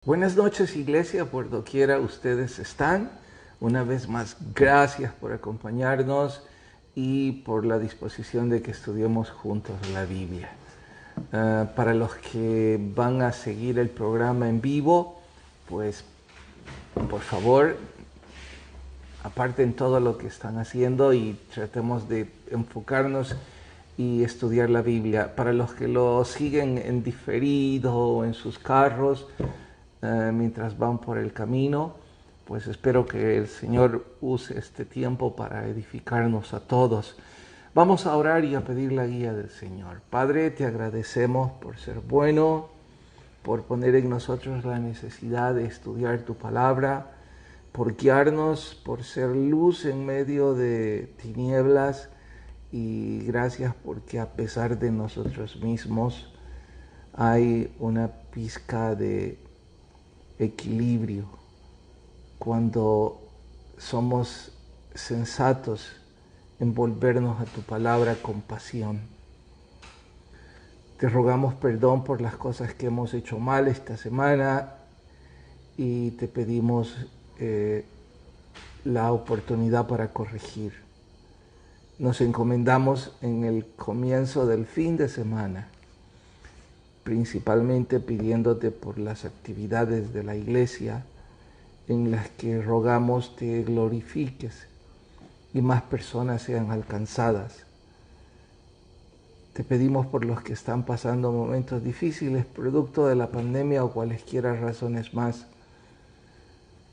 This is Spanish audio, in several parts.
Buenas noches, iglesia, por doquiera ustedes están. Una vez más, gracias por acompañarnos y por la disposición de que estudiemos juntos la Biblia. Para los que van a seguir el programa en vivo, pues por favor, aparten todo lo que están haciendo y tratemos de enfocarnos y estudiar la Biblia. Para los que lo siguen en diferido o en sus carros, mientras van por el camino, pues espero que el Señor use este tiempo para edificarnos a todos. Vamos a orar y a pedir la guía del Señor. Padre, te agradecemos por ser bueno, por poner en nosotros la necesidad de estudiar tu palabra, por guiarnos, por ser luz en medio de tinieblas, y gracias porque a pesar de nosotros mismos hay una pizca de equilibrio cuando somos sensatos en volvernos a tu palabra con pasión. Te rogamos perdón por las cosas que hemos hecho mal esta semana y te pedimos la oportunidad para corregir. Nos encomendamos en el comienzo del fin de semana, principalmente pidiéndote por las actividades de la iglesia en las que rogamos te glorifiques y más personas sean alcanzadas. Te pedimos por los que están pasando momentos difíciles, producto de la pandemia o cualesquiera razones más.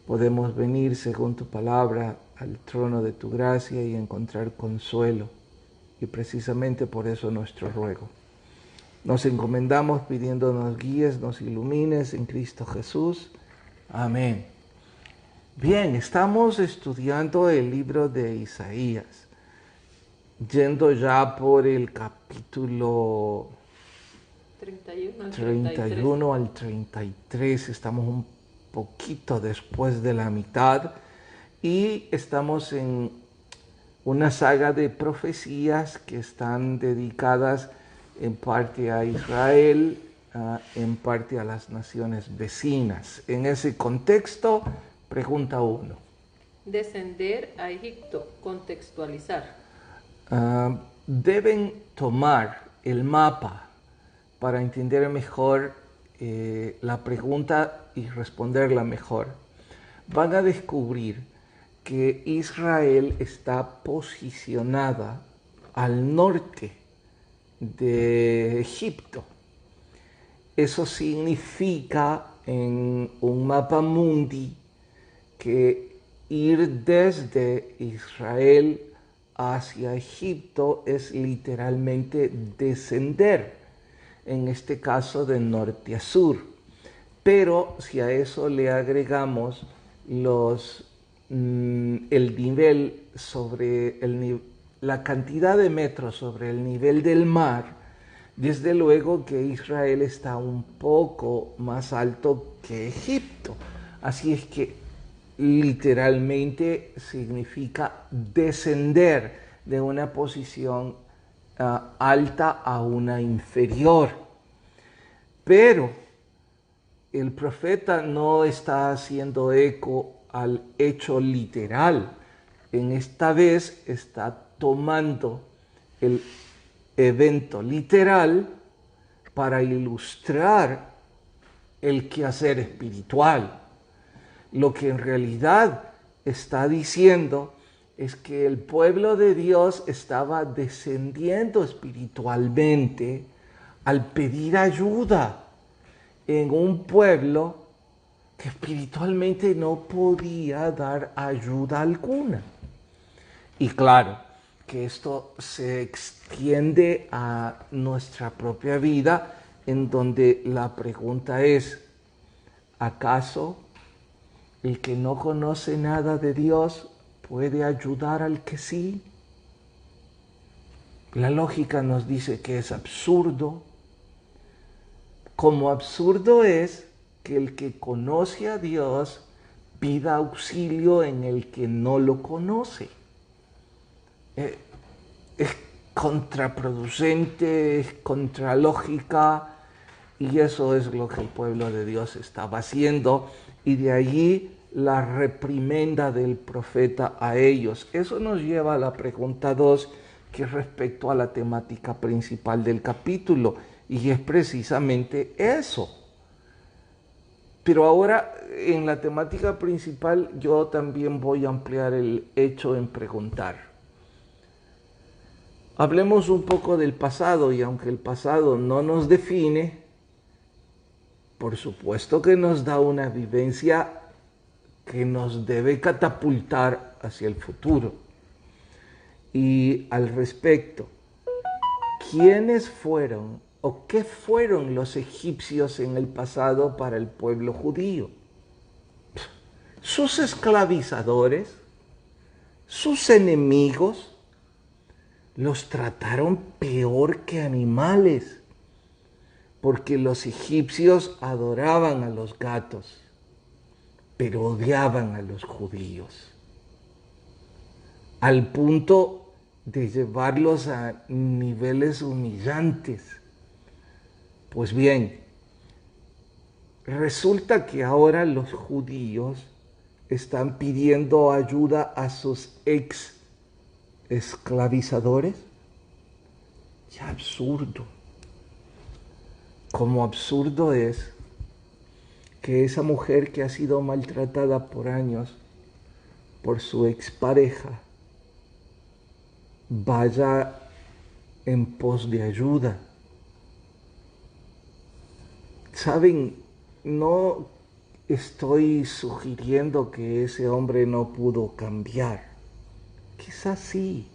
Podemos venir, según tu palabra, al trono de tu gracia y encontrar consuelo. Y precisamente por eso nuestro ruego. Nos encomendamos pidiéndonos guíes, nos ilumines en Cristo Jesús. Amén. Bien, estamos estudiando el libro de Isaías, yendo ya por el capítulo 31 al 33. Estamos un poquito después de la mitad y estamos en una saga de profecías que están dedicadas en parte a Israel, en parte a las naciones vecinas. En ese contexto, pregunta 1. Descender a Egipto, contextualizar. Deben tomar el mapa para entender mejor la pregunta y responderla mejor. Van a descubrir que Israel está posicionada al norte de Egipto. Eso significa en un mapa mundi que ir desde Israel hacia Egipto es literalmente descender, en este caso de norte a sur. Pero si a eso le agregamos el nivel sobre la cantidad de metros sobre el nivel del mar, desde luego que Israel está un poco más alto que Egipto. Así es que literalmente significa descender de una posición alta a una inferior. Pero el profeta no está haciendo eco al hecho literal. En esta vez está tomando el evento literal para ilustrar el quehacer espiritual. Lo que en realidad está diciendo es que el pueblo de Dios estaba descendiendo espiritualmente al pedir ayuda en un pueblo que espiritualmente no podía dar ayuda alguna. Y claro, que esto se extiende a nuestra propia vida, en donde la pregunta es, ¿acaso el que no conoce nada de Dios puede ayudar al que sí? La lógica nos dice que es absurdo. Como absurdo es que el que conoce a Dios pida auxilio en el que no lo conoce. Es contraproducente, es contralógica Y eso es lo que el pueblo de Dios estaba haciendo, y de allí la reprimenda del profeta a ellos. Eso nos lleva a la pregunta 2, que es respecto a la temática principal del capítulo, y es precisamente eso. Pero ahora, en la temática principal, yo también voy a ampliar el hecho en preguntar. Hablemos un poco del pasado, y aunque el pasado no nos define, por supuesto que nos da una vivencia que nos debe catapultar hacia el futuro. Y al respecto, ¿quiénes fueron o qué fueron los egipcios en el pasado para el pueblo judío? Sus esclavizadores, sus enemigos, los trataron peor que animales, porque los egipcios adoraban a los gatos, pero odiaban a los judíos, al punto de llevarlos a niveles humillantes. Pues bien, resulta que ahora los judíos están pidiendo ayuda a sus ex esclavizadores. ¡Qué absurdo! Como absurdo es que esa mujer que ha sido maltratada por años por su expareja vaya en pos de ayuda. Saben, no estoy sugiriendo que ese hombre no pudo cambiar. Quizás sí.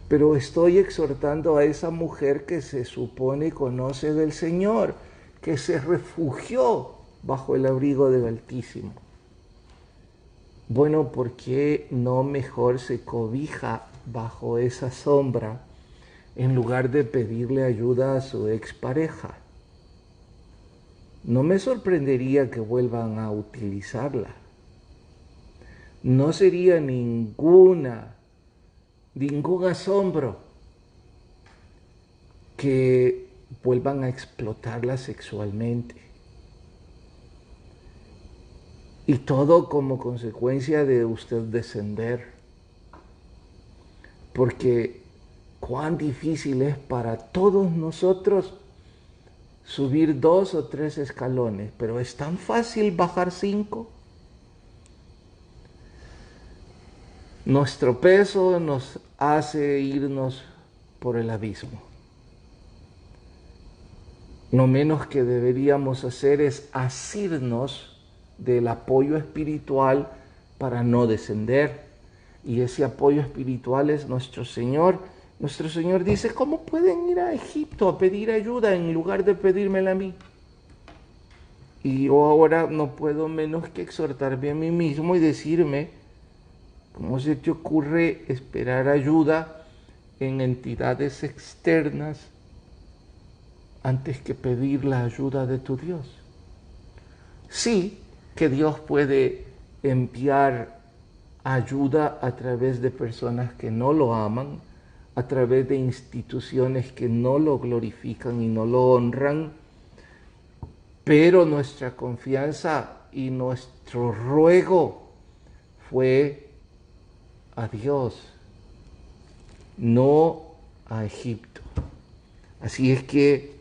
Pero estoy exhortando a esa mujer que se supone conoce del Señor, que se refugió bajo el abrigo del Altísimo. Bueno, ¿por qué no mejor se cobija bajo esa sombra en lugar de pedirle ayuda a su expareja? No me sorprendería que vuelvan a utilizarla. No sería ningún asombro que vuelvan a explotarla sexualmente. Y todo como consecuencia de usted descender. Porque cuán difícil es para todos nosotros subir 2 o 3 escalones, pero es tan fácil bajar 5. Nuestro peso nos hace irnos por el abismo. Lo menos que deberíamos hacer es asirnos del apoyo espiritual para no descender. Y ese apoyo espiritual es nuestro Señor. Nuestro Señor dice, ¿cómo pueden ir a Egipto a pedir ayuda en lugar de pedírmela a mí? Y yo ahora no puedo menos que exhortarme a mí mismo y decirme, ¿cómo se te ocurre esperar ayuda en entidades externas antes que pedir la ayuda de tu Dios? Sí, que Dios puede enviar ayuda a través de personas que no lo aman, a través de instituciones que no lo glorifican y no lo honran, pero nuestra confianza y nuestro ruego fue a Dios, no a Egipto. Así es que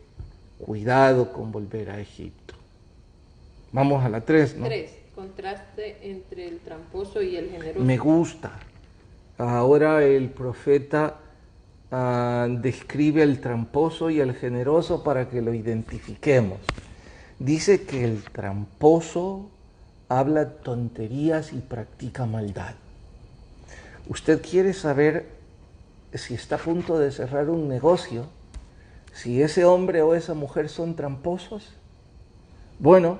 cuidado con volver a Egipto. Vamos a la 3, ¿no? 3. Contraste entre el tramposo y el generoso. Me gusta. Ahora el profeta describe el tramposo y el generoso para que lo identifiquemos. Dice que el tramposo habla tonterías y practica maldad. ¿Usted quiere saber si está a punto de cerrar un negocio? Si ese hombre o esa mujer son tramposos. Bueno,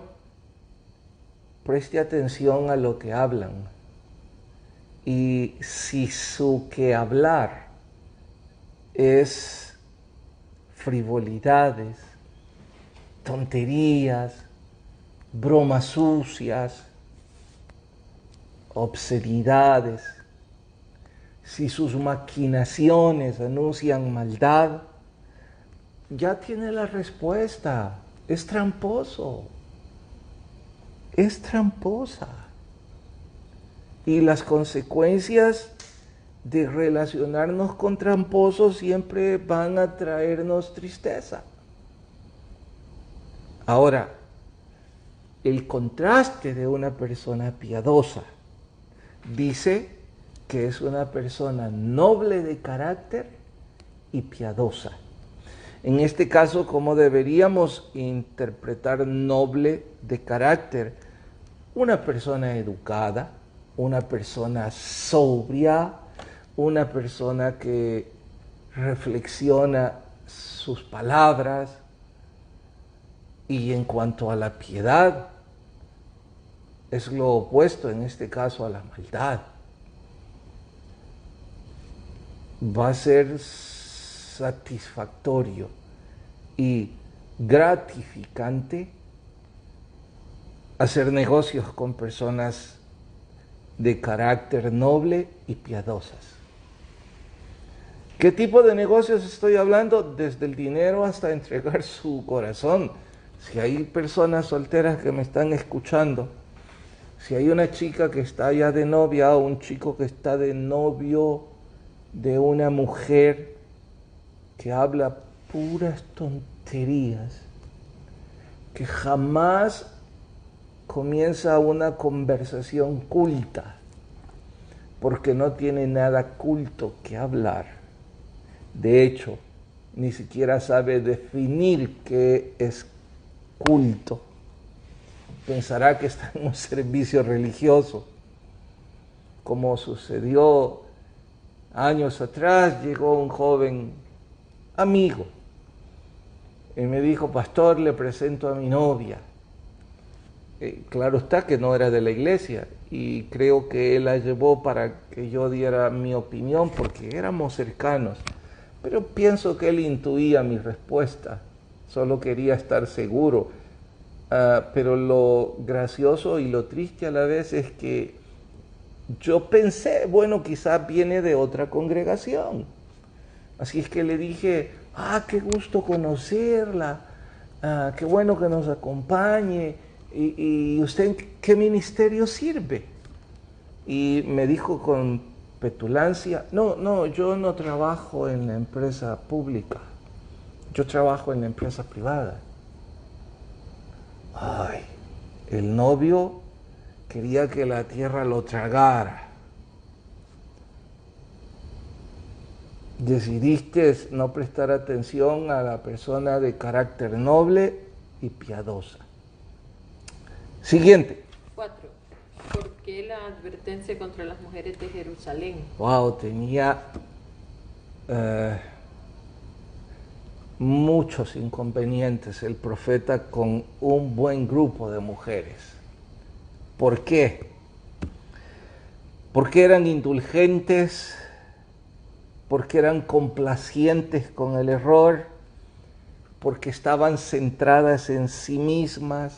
preste atención a lo que hablan. Y si su que hablar es frivolidades, tonterías, bromas sucias, obscenidades, si sus maquinaciones anuncian maldad, ya tiene la respuesta. Es tramposo. Es tramposa. Y las consecuencias de relacionarnos con tramposos siempre van a traernos tristeza. Ahora, el contraste de una persona piadosa dice que es una persona noble de carácter y piadosa. En este caso, ¿cómo deberíamos interpretar noble de carácter? Una persona educada, una persona sobria, una persona que reflexiona sus palabras. Y en cuanto a la piedad, es lo opuesto en este caso a la maldad. Va a ser satisfactorio y gratificante hacer negocios con personas de carácter noble y piadosas. ¿Qué tipo de negocios estoy hablando? Desde el dinero hasta entregar su corazón. Si hay personas solteras que me están escuchando, si hay una chica que está ya de novia o un chico que está de novio de una mujer que habla puras tonterías, que jamás comienza una conversación culta, porque no tiene nada culto que hablar. De hecho, ni siquiera sabe definir qué es culto. Pensará que está en un servicio religioso. Como sucedió años atrás, llegó un joven amigo y me dijo: pastor, le presento a mi novia. Claro está que no era de la iglesia y creo que él la llevó para que yo diera mi opinión porque éramos cercanos, pero pienso que él intuía mi respuesta, solo quería estar seguro. Pero lo gracioso y lo triste a la vez es que yo pensé, bueno, quizás viene de otra congregación. Así es que le dije: qué gusto conocerla, qué bueno que nos acompañe, y usted en qué ministerio sirve. Y me dijo con petulancia: no, yo no trabajo en la empresa pública, yo trabajo en la empresa privada. Ay, el novio quería que la tierra lo tragara. Decidiste no prestar atención a la persona de carácter noble y piadosa. Siguiente. 4. ¿Por qué la advertencia contra las mujeres de Jerusalén? Wow, tenía muchos inconvenientes el profeta con un buen grupo de mujeres. ¿Por qué? Porque eran indulgentes, porque eran complacientes con el error, porque estaban centradas en sí mismas,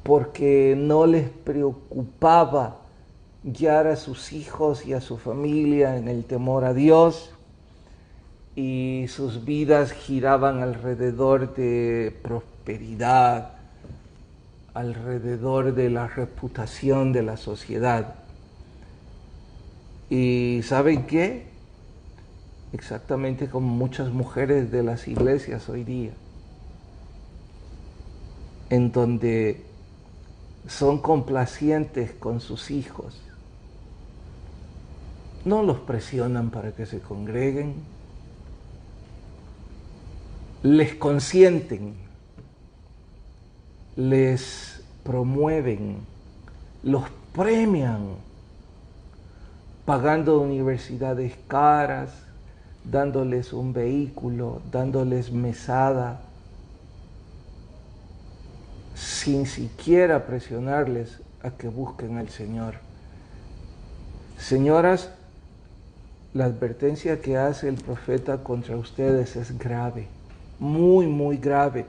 porque no les preocupaba guiar a sus hijos y a su familia en el temor a Dios, y sus vidas giraban alrededor de prosperidad, alrededor de la reputación de la sociedad. ¿Y saben qué? Exactamente como muchas mujeres de las iglesias hoy día, en donde son complacientes con sus hijos, no los presionan para que se congreguen, les consienten, les promueven, los premian, pagando universidades caras, dándoles un vehículo, dándoles mesada, sin siquiera presionarles a que busquen al Señor. Señoras, la advertencia que hace el profeta contra ustedes es grave, muy, muy grave.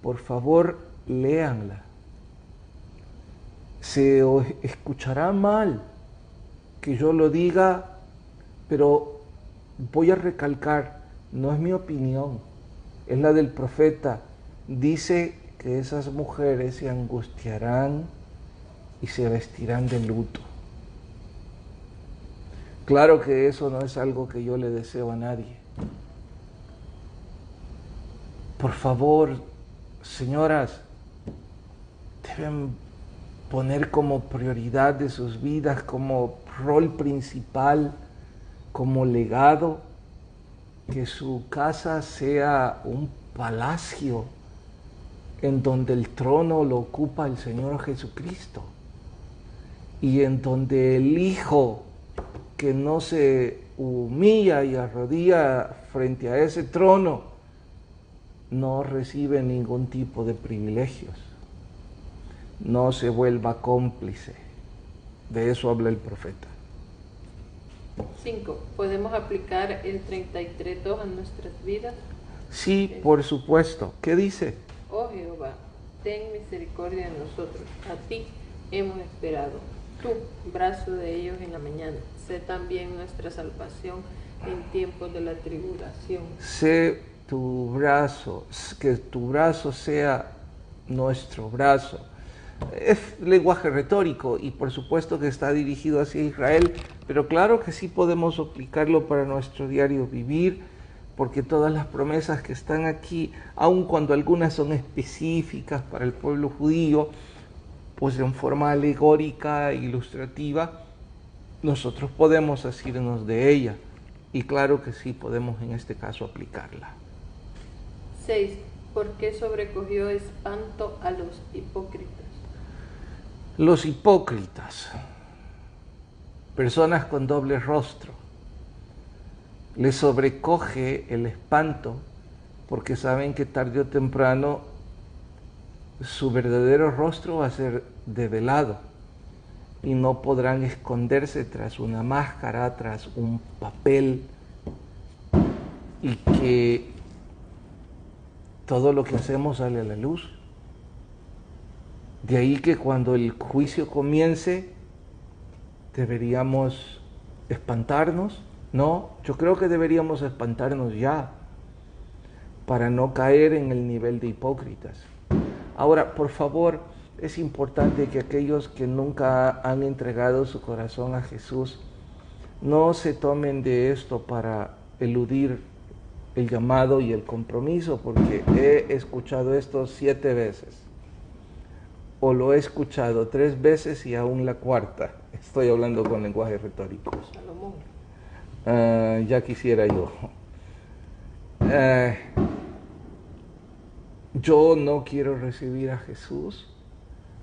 Por favor, léanla. Se os escuchará mal que yo lo diga, pero voy a recalcar, no es mi opinión, es la del profeta. Dice que esas mujeres se angustiarán y se vestirán de luto. Claro que eso no es algo que yo le deseo a nadie. Por favor, señoras, deben poner como prioridad de sus vidas, como rol principal, como legado, que su casa sea un palacio en donde el trono lo ocupa el Señor Jesucristo y en donde el hijo que no se humilla y arrodilla frente a ese trono no recibe ningún tipo de privilegios, no se vuelva cómplice. De eso habla el profeta. 5. ¿Podemos aplicar el 33.2 a nuestras vidas? Sí, por supuesto. ¿Qué dice? Oh Jehová, ten misericordia de nosotros. A ti hemos esperado. Tú, brazo de ellos en la mañana, sé también nuestra salvación en tiempos de la tribulación. Sé tu brazo, que tu brazo sea nuestro brazo. Es lenguaje retórico y por supuesto que está dirigido hacia Israel, pero claro que sí podemos aplicarlo para nuestro diario vivir, porque todas las promesas que están aquí, aun cuando algunas son específicas para el pueblo judío, pues en forma alegórica e ilustrativa, nosotros podemos asirnos de ella y claro que sí podemos en este caso aplicarla. 6. ¿Por qué sobrecogió espanto a los hipócritas? Los hipócritas, personas con doble rostro, les sobrecoge el espanto porque saben que tarde o temprano su verdadero rostro va a ser develado y no podrán esconderse tras una máscara, tras un papel, y que todo lo que hacemos sale a la luz. De ahí que cuando el juicio comience deberíamos espantarnos. No, yo creo que deberíamos espantarnos ya para no caer en el nivel de hipócritas. Ahora, por favor, es importante que aquellos que nunca han entregado su corazón a Jesús no se tomen de esto para eludir el llamado y el compromiso, porque he escuchado esto 7 veces. O lo he escuchado 3 veces y aún la cuarta. Estoy hablando con lenguaje retórico. Ya quisiera yo. Yo no quiero recibir a Jesús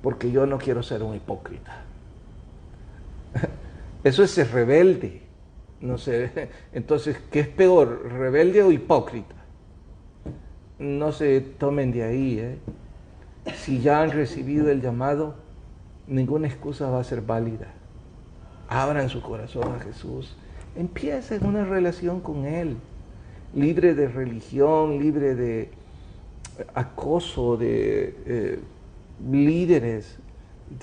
porque yo no quiero ser un hipócrita. Eso es ser rebelde. No sé. Entonces, ¿qué es peor, rebelde o hipócrita? No se tomen de ahí, Si ya han recibido el llamado, ninguna excusa va a ser válida. Abran su corazón a Jesús. Empiecen una relación con Él, libre de religión, libre de acoso de líderes,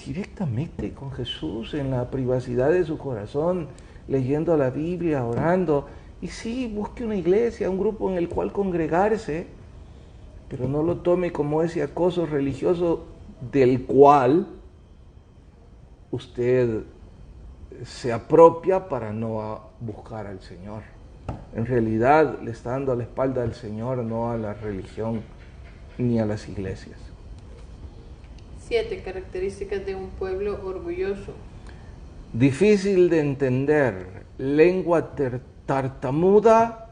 directamente con Jesús en la privacidad de su corazón, leyendo la Biblia, orando. Y sí, busque una iglesia, un grupo en el cual congregarse, pero no lo tome como ese acoso religioso del cual usted se apropia para no buscar al Señor. En realidad le está dando la espalda al Señor, no a la religión ni a las iglesias. 7. Características de un pueblo orgulloso. Difícil de entender, lengua tartamuda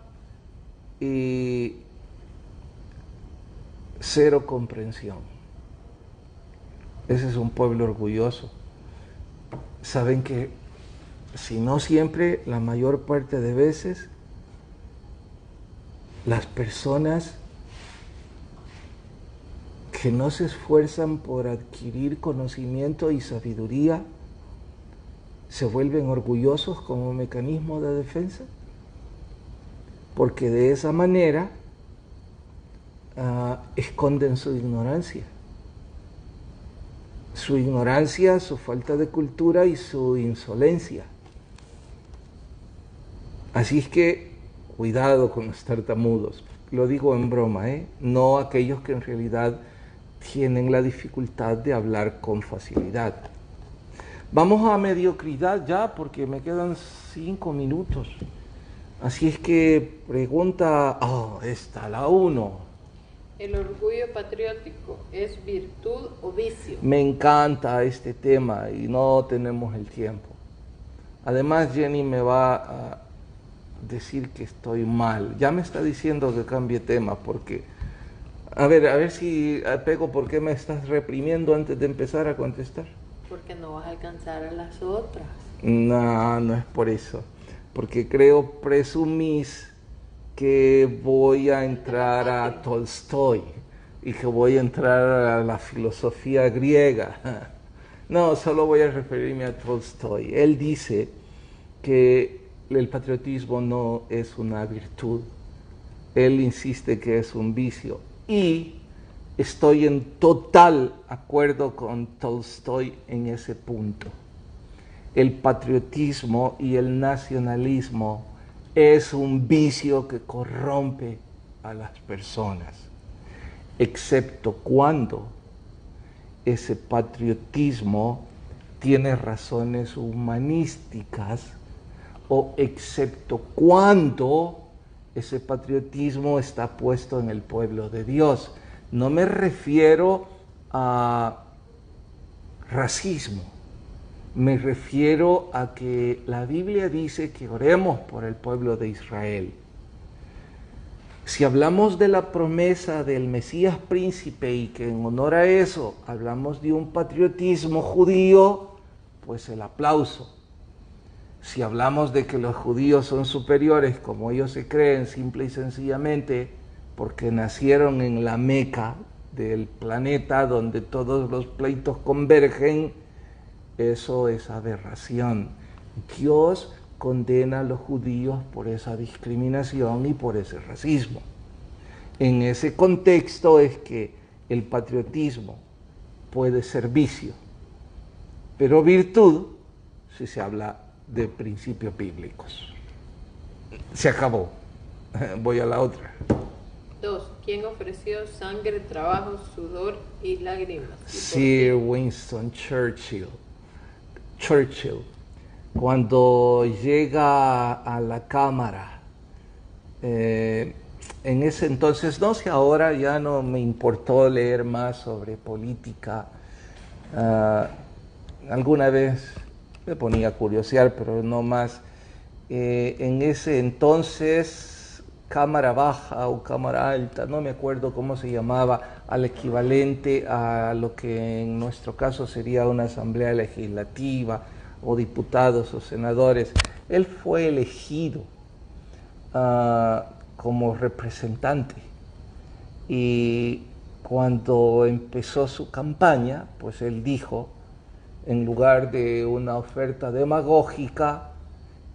y cero comprensión. Ese es un pueblo orgulloso. Saben que, si no siempre, la mayor parte de veces, las personas que no se esfuerzan por adquirir conocimiento y sabiduría se vuelven orgullosos como mecanismo de defensa, porque de esa manera esconden su ignorancia, su falta de cultura y su insolencia. Así es que cuidado con los tartamudos. Lo digo en broma, no aquellos que en realidad tienen la dificultad de hablar con facilidad. Vamos a mediocridad ya porque me quedan 5 minutos. Así es que pregunta, esta, la 1. ¿El orgullo patriótico es virtud o vicio? Me encanta este tema y no tenemos el tiempo. Además, Jenny me va a decir que estoy mal. Ya me está diciendo que cambie tema porque... A ver si pego por qué me estás reprimiendo antes de empezar a contestar. Porque no vas a alcanzar a las otras. No, no es por eso. Porque presumís que voy a entrar a Tolstoy y que voy a entrar a la filosofía griega. No, solo voy a referirme a Tolstoy. Él dice que el patriotismo no es una virtud. Él insiste que es un vicio. Y estoy en total acuerdo con Tolstoy en ese punto. El patriotismo y el nacionalismo es un vicio que corrompe a las personas, excepto cuando ese patriotismo tiene razones humanísticas o excepto cuando ese patriotismo está puesto en el pueblo de Dios. No me refiero a racismo. Me refiero a que la Biblia dice que oremos por el pueblo de Israel. Si hablamos de la promesa del Mesías príncipe y que en honor a eso hablamos de un patriotismo judío, pues el aplauso. Si hablamos de que los judíos son superiores, como ellos se creen, simple y sencillamente porque nacieron en la Meca del planeta donde todos los pleitos convergen, eso es aberración. Dios condena a los judíos por esa discriminación y por ese racismo. En ese contexto es que el patriotismo puede ser vicio, pero virtud si se habla de principios bíblicos. Se acabó. Voy a la otra. 2. ¿Quién ofreció sangre, trabajo, sudor y lágrimas? Sir Winston Churchill. Cuando llega a la Cámara, en ese entonces, no sé, ahora ya no me importó leer más sobre política. Alguna vez me ponía a curiosear, pero no más. En ese entonces, Cámara Baja o Cámara Alta, no me acuerdo cómo se llamaba, al equivalente a lo que en nuestro caso sería una asamblea legislativa, o diputados o senadores. Él fue elegido como representante y cuando empezó su campaña, pues él dijo, en lugar de una oferta demagógica,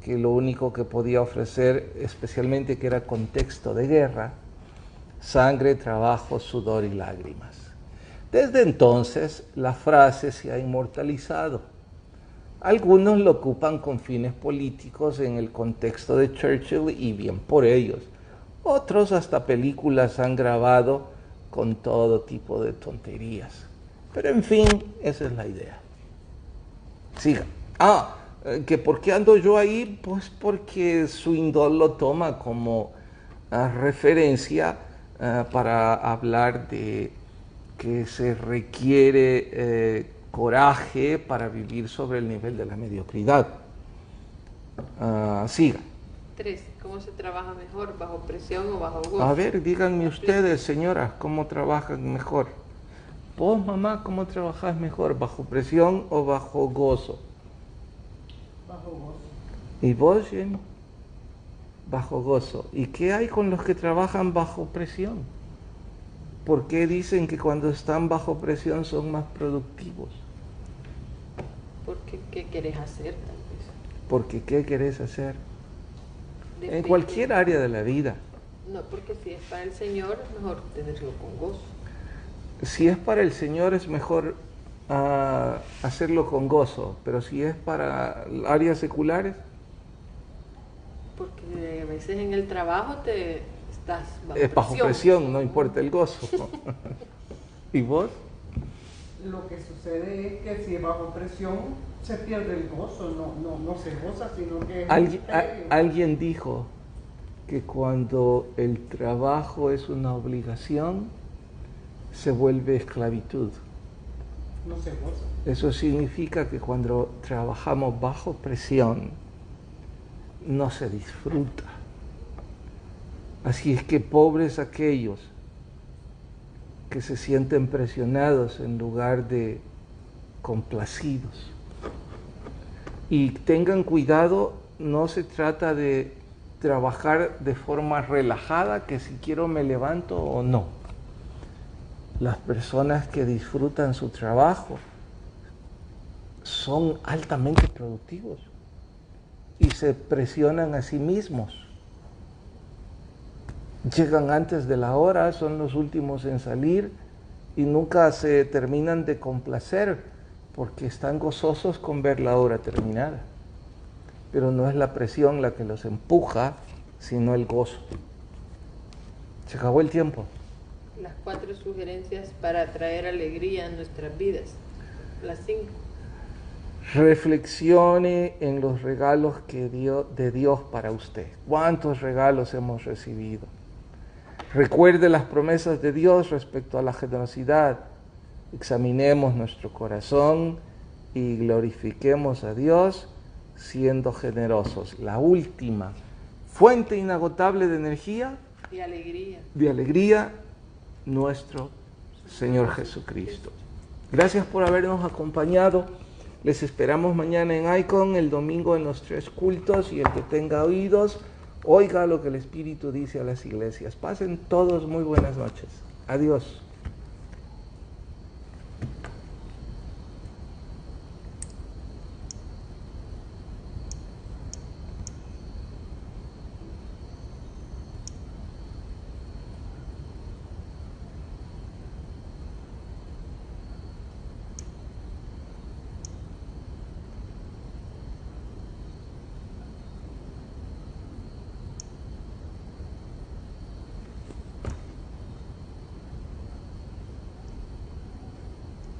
que lo único que podía ofrecer, especialmente que era contexto de guerra, sangre, trabajo, sudor y lágrimas. Desde entonces la frase se ha inmortalizado. Algunos lo ocupan con fines políticos en el contexto de Churchill y bien por ellos. Otros hasta películas han grabado con todo tipo de tonterías. Pero en fin, esa es la idea. Siga. Que ¿por qué ando yo ahí? Pues porque Swindoll lo toma como referencia para hablar de que se requiere coraje para vivir sobre el nivel de la mediocridad. Siga. 3. ¿Cómo se trabaja mejor, bajo presión o bajo gozo? A ver, díganme ustedes, señoras, ¿cómo trabajan mejor? Vos, mamá, ¿cómo trabajas mejor, bajo presión o bajo gozo? Bajo gozo. ¿Y vos, Jenny? Bajo gozo. ¿Y qué hay con los que trabajan bajo presión? ¿Por qué dicen que cuando están bajo presión son más productivos? Porque ¿qué querés hacer tal vez? Porque ¿qué querés hacer? Depende. En cualquier área de la vida. No, porque si es para el Señor, es mejor tenerlo con gozo. Si es para el Señor es mejor hacerlo con gozo, pero si es para áreas seculares, Porque a veces en el trabajo te estás bajo presión, no importa el gozo. ¿Y vos? Lo que sucede es que si es bajo presión se pierde el gozo, no se goza, sino que es alguien dijo que cuando el trabajo es una obligación, se vuelve esclavitud. No se goza. Eso significa que cuando trabajamos bajo presión, no se disfruta. Así es que pobres aquellos que se sienten presionados en lugar de complacidos. Y tengan cuidado, no se trata de trabajar de forma relajada, que si quiero me levanto o no. Las personas que disfrutan su trabajo son altamente productivos y se presionan a sí mismos. Llegan antes de la hora, son los últimos en salir y nunca se terminan de complacer porque están gozosos con ver la hora terminada. Pero no es la presión la que los empuja, sino el gozo. Se acabó el tiempo. Las 4 sugerencias para traer alegría a nuestras vidas. Las 5. Reflexione en los regalos de Dios para usted. ¿Cuántos regalos hemos recibido? Recuerde las promesas de Dios respecto a la generosidad. Examinemos nuestro corazón y glorifiquemos a Dios siendo generosos. La última fuente inagotable de energía, de alegría, nuestro Señor Jesucristo. Gracias por habernos acompañado. Les esperamos mañana en Icon, el domingo en los 3 cultos, y el que tenga oídos, oiga lo que el Espíritu dice a las iglesias. Pasen todos muy buenas noches. Adiós.